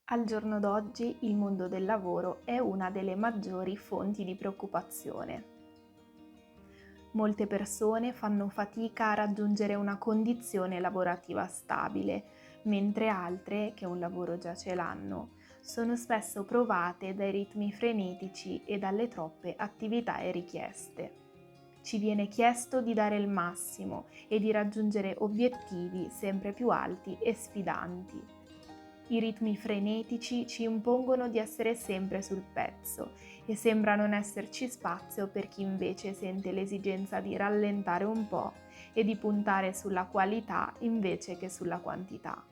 Al giorno d'oggi il mondo del lavoro è una delle maggiori fonti di preoccupazione. Molte persone fanno fatica a raggiungere una condizione lavorativa stabile, mentre altre, che un lavoro già ce l'hanno, sono spesso provate dai ritmi frenetici e dalle troppe attività e richieste. Ci viene chiesto di dare il massimo e di raggiungere obiettivi sempre più alti e sfidanti. I ritmi frenetici ci impongono di essere sempre sul pezzo e sembra non esserci spazio per chi invece sente l'esigenza di rallentare un po' e di puntare sulla qualità invece che sulla quantità.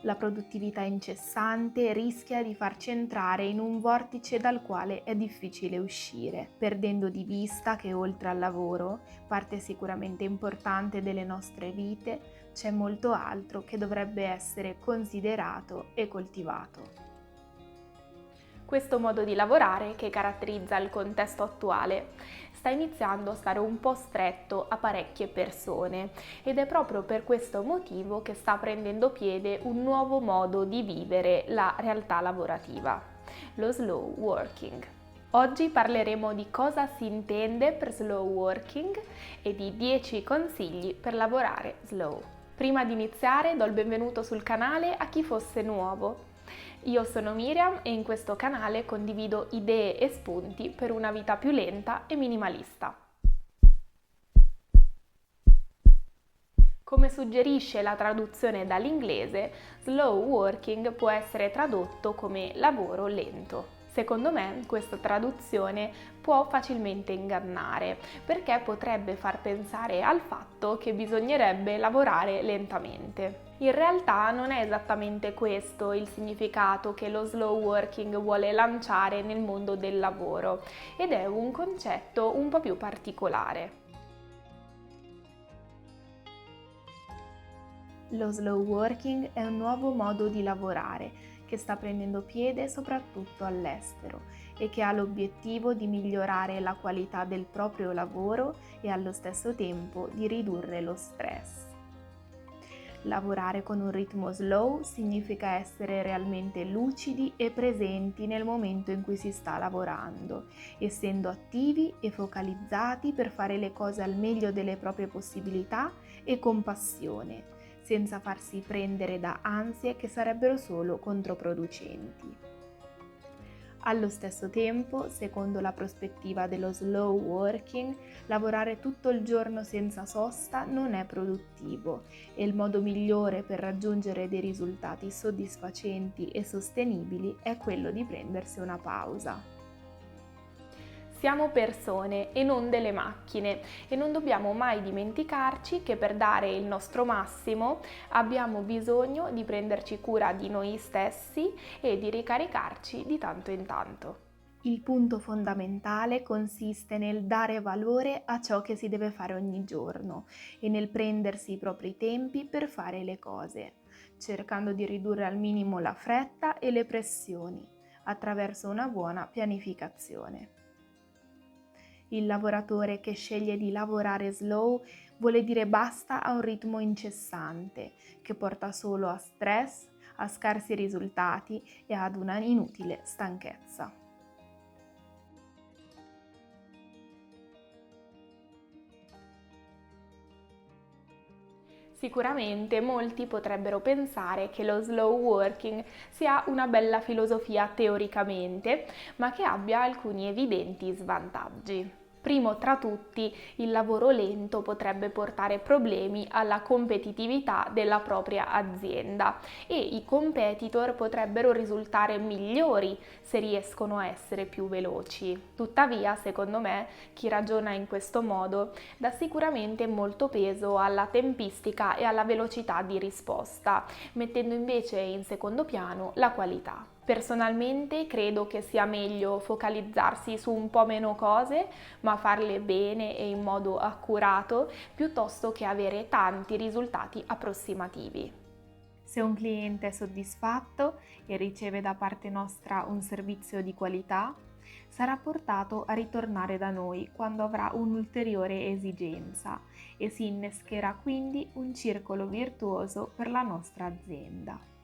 La produttività incessante rischia di farci entrare in un vortice dal quale è difficile uscire, perdendo di vista che oltre al lavoro, parte sicuramente importante delle nostre vite, c'è molto altro che dovrebbe essere considerato e coltivato. Questo modo di lavorare, che caratterizza il contesto attuale, sta iniziando a stare un po' stretto a parecchie persone ed è proprio per questo motivo che sta prendendo piede un nuovo modo di vivere la realtà lavorativa, lo slow working. Oggi parleremo di cosa si intende per slow working e di 10 consigli per lavorare slow. Prima di iniziare do il benvenuto sul canale a chi fosse nuovo. Io sono Miriam e in questo canale condivido idee e spunti per una vita più lenta e minimalista. Come suggerisce la traduzione dall'inglese, slow working può essere tradotto come lavoro lento. Secondo me questa traduzione può facilmente ingannare, perché potrebbe far pensare al fatto che bisognerebbe lavorare lentamente. In realtà non è esattamente questo il significato che lo slow working vuole lanciare nel mondo del lavoro, ed è un concetto un po' più particolare. Lo slow working è un nuovo modo di lavorare che sta prendendo piede soprattutto all'estero e che ha l'obiettivo di migliorare la qualità del proprio lavoro e allo stesso tempo di ridurre lo stress. Lavorare con un ritmo slow significa essere realmente lucidi e presenti nel momento in cui si sta lavorando, essendo attivi e focalizzati per fare le cose al meglio delle proprie possibilità e con passione, senza farsi prendere da ansie che sarebbero solo controproducenti. Allo stesso tempo, secondo la prospettiva dello slow working, lavorare tutto il giorno senza sosta non è produttivo e il modo migliore per raggiungere dei risultati soddisfacenti e sostenibili è quello di prendersi una pausa. Siamo persone e non delle macchine e non dobbiamo mai dimenticarci che per dare il nostro massimo abbiamo bisogno di prenderci cura di noi stessi e di ricaricarci di tanto in tanto. Il punto fondamentale consiste nel dare valore a ciò che si deve fare ogni giorno e nel prendersi i propri tempi per fare le cose, cercando di ridurre al minimo la fretta e le pressioni attraverso una buona pianificazione. Il lavoratore che sceglie di lavorare slow vuole dire basta a un ritmo incessante che porta solo a stress, a scarsi risultati e ad una inutile stanchezza. Sicuramente molti potrebbero pensare che lo slow working sia una bella filosofia teoricamente, ma che abbia alcuni evidenti svantaggi. Primo tra tutti, il lavoro lento potrebbe portare problemi alla competitività della propria azienda e i competitor potrebbero risultare migliori se riescono a essere più veloci. Tuttavia, secondo me, chi ragiona in questo modo dà sicuramente molto peso alla tempistica e alla velocità di risposta, mettendo invece in secondo piano la qualità. Personalmente credo che sia meglio focalizzarsi su un po' meno cose, ma farle bene e in modo accurato, piuttosto che avere tanti risultati approssimativi. Se un cliente è soddisfatto e riceve da parte nostra un servizio di qualità, sarà portato a ritornare da noi quando avrà un'ulteriore esigenza e si innescherà quindi un circolo virtuoso per la nostra azienda.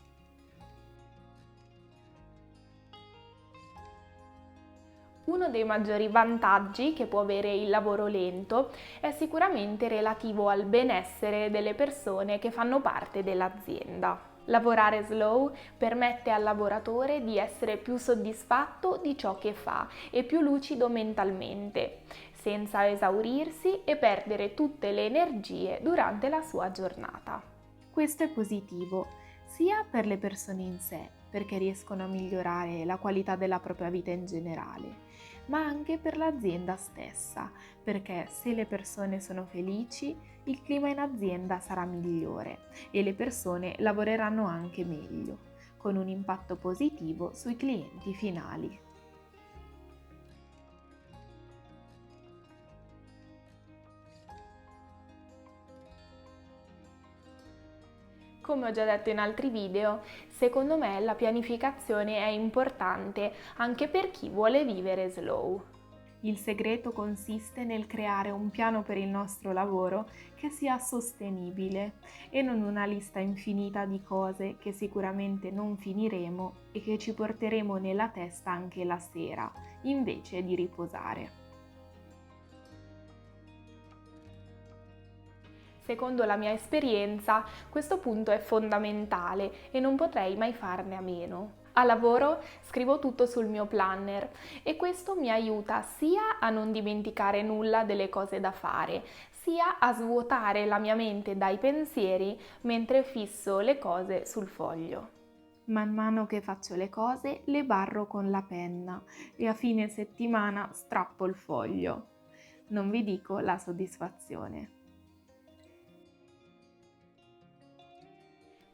Uno dei maggiori vantaggi che può avere il lavoro lento è sicuramente relativo al benessere delle persone che fanno parte dell'azienda. Lavorare slow permette al lavoratore di essere più soddisfatto di ciò che fa e più lucido mentalmente, senza esaurirsi e perdere tutte le energie durante la sua giornata. Questo è positivo sia per le persone in sé, perché riescono a migliorare la qualità della propria vita in generale, ma anche per l'azienda stessa, perché se le persone sono felici, il clima in azienda sarà migliore e le persone lavoreranno anche meglio, con un impatto positivo sui clienti finali. Come ho già detto in altri video, secondo me la pianificazione è importante anche per chi vuole vivere slow. Il segreto consiste nel creare un piano per il nostro lavoro che sia sostenibile e non una lista infinita di cose che sicuramente non finiremo e che ci porteremo nella testa anche la sera, invece di riposare. Secondo la mia esperienza, questo punto è fondamentale e non potrei mai farne a meno. A lavoro scrivo tutto sul mio planner e questo mi aiuta sia a non dimenticare nulla delle cose da fare, sia a svuotare la mia mente dai pensieri mentre fisso le cose sul foglio. Man mano che faccio le cose le barro con la penna e a fine settimana strappo il foglio. Non vi dico la soddisfazione.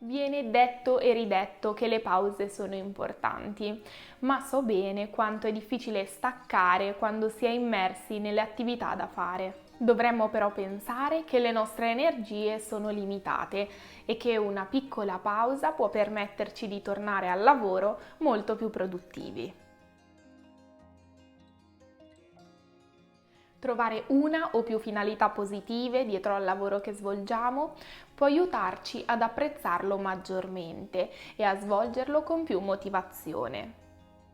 Viene detto e ridetto che le pause sono importanti, ma so bene quanto è difficile staccare quando si è immersi nelle attività da fare. Dovremmo però pensare che le nostre energie sono limitate e che una piccola pausa può permetterci di tornare al lavoro molto più produttivi. Trovare una o più finalità positive dietro al lavoro che svolgiamo può aiutarci ad apprezzarlo maggiormente e a svolgerlo con più motivazione.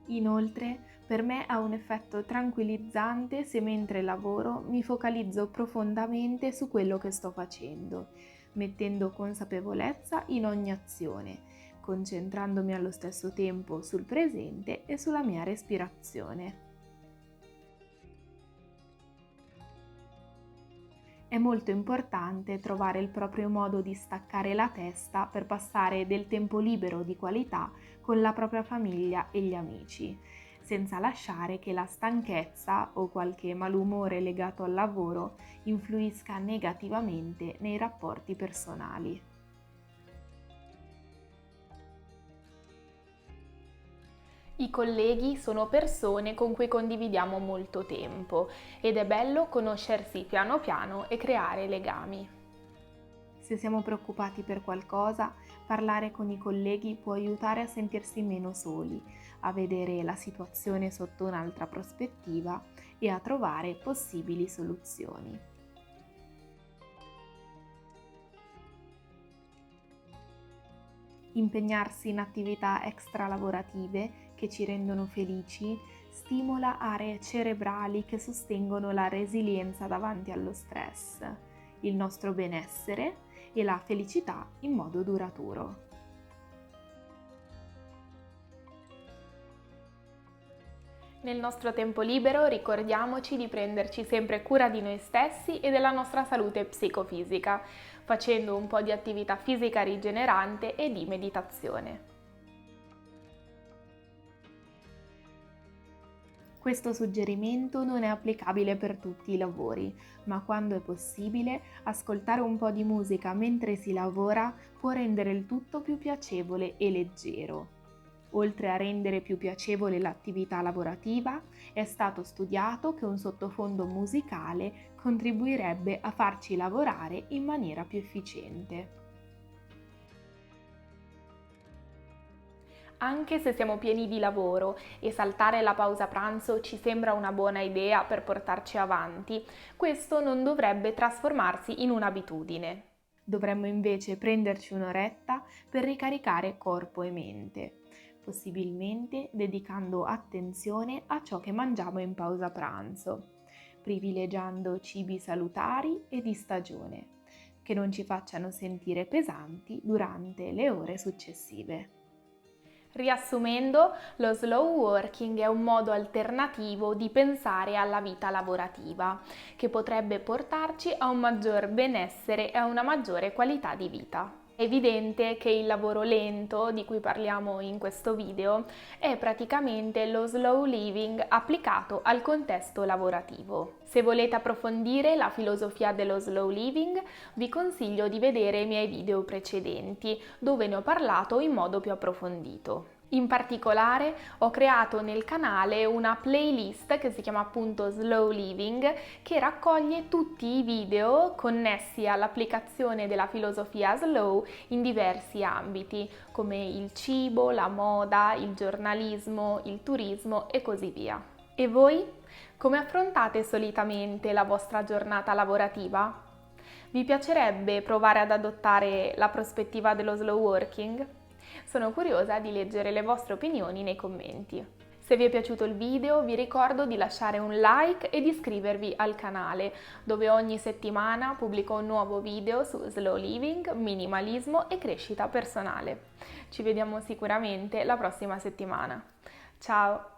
Inoltre, per me ha un effetto tranquillizzante se mentre lavoro mi focalizzo profondamente su quello che sto facendo, mettendo consapevolezza in ogni azione, concentrandomi allo stesso tempo sul presente e sulla mia respirazione. È molto importante trovare il proprio modo di staccare la testa per passare del tempo libero di qualità con la propria famiglia e gli amici, senza lasciare che la stanchezza o qualche malumore legato al lavoro influisca negativamente nei rapporti personali. I colleghi sono persone con cui condividiamo molto tempo ed è bello conoscersi piano piano e creare legami. Se siamo preoccupati per qualcosa, parlare con i colleghi può aiutare a sentirsi meno soli, a vedere la situazione sotto un'altra prospettiva e a trovare possibili soluzioni. Impegnarsi in attività extralavorative che ci rendono felici stimola aree cerebrali che sostengono la resilienza davanti allo stress, il nostro benessere e la felicità in modo duraturo. Nel nostro tempo libero ricordiamoci di prenderci sempre cura di noi stessi e della nostra salute psicofisica, facendo un po' di attività fisica rigenerante e di meditazione. Questo suggerimento non è applicabile per tutti i lavori, ma quando è possibile, ascoltare un po' di musica mentre si lavora può rendere il tutto più piacevole e leggero. Oltre a rendere più piacevole l'attività lavorativa, è stato studiato che un sottofondo musicale contribuirebbe a farci lavorare in maniera più efficiente. Anche se siamo pieni di lavoro e saltare la pausa pranzo ci sembra una buona idea per portarci avanti, questo non dovrebbe trasformarsi in un'abitudine. Dovremmo invece prenderci un'oretta per ricaricare corpo e mente. possibilmente dedicando attenzione a ciò che mangiamo in pausa pranzo, privilegiando cibi salutari e di stagione, che non ci facciano sentire pesanti durante le ore successive. Riassumendo, lo slow working è un modo alternativo di pensare alla vita lavorativa, che potrebbe portarci a un maggior benessere e a una maggiore qualità di vita. È evidente che il lavoro lento, di cui parliamo in questo video, è praticamente lo slow living applicato al contesto lavorativo. Se volete approfondire la filosofia dello slow living, vi consiglio di vedere i miei video precedenti, dove ne ho parlato in modo più approfondito. In particolare ho creato nel canale una playlist che si chiama appunto Slow Living, che raccoglie tutti i video connessi all'applicazione della filosofia slow in diversi ambiti, come il cibo, la moda, il giornalismo, il turismo e così via. E voi? Come affrontate solitamente la vostra giornata lavorativa? Vi piacerebbe provare ad adottare la prospettiva dello slow working? Sono curiosa di leggere le vostre opinioni nei commenti. Se vi è piaciuto il video vi ricordo di lasciare un like e di iscrivervi al canale, dove ogni settimana pubblico un nuovo video su slow living, minimalismo e crescita personale. Ci vediamo sicuramente la prossima settimana. Ciao!